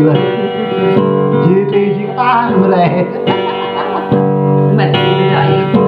rồi chị thì chị ta người này mình đi dậy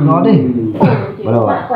nó đi bắt đầu ạ.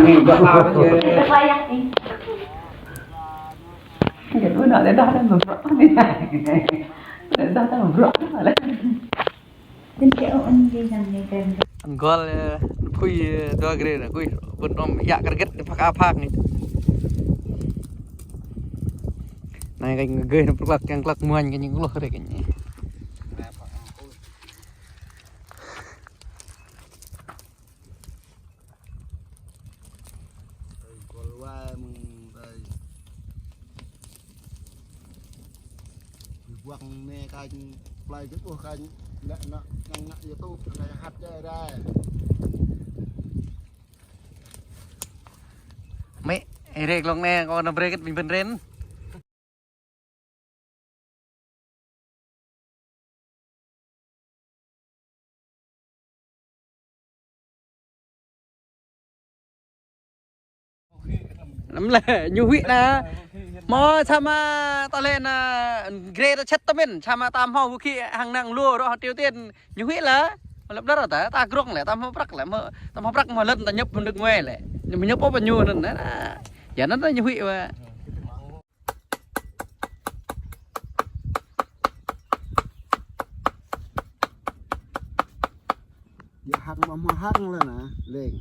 nghỉ cho lao cái gì Cái bữa nào để đó nó rõ đi này. Để đó nó rõ mà đấy. Tin kiểu anh đi làm gì kèm Gol kui dua gre na kui benom ya kerget pak ni. Này cái người nó bật càng lắc muôn cái những lúc đấy cái nhỉ. quăng nè cái play cái của cái lẹ nó nhanh nhạy YouTube cái hạt ra Mấy rek long nè con nó break mình bên ren. Lắm là nhu vị na mò chama ta lên grade nó chất tâm chama tam hao khi hàng năng lua đó tiêu tiền nhu vị là lập đất ở ta grong lại tam hao brak mà lần ta nhấp được ngoe lại nhưng mà nhấp bao nhiêu lần đấy giờ nó nhu vị mà hăng lên nè lên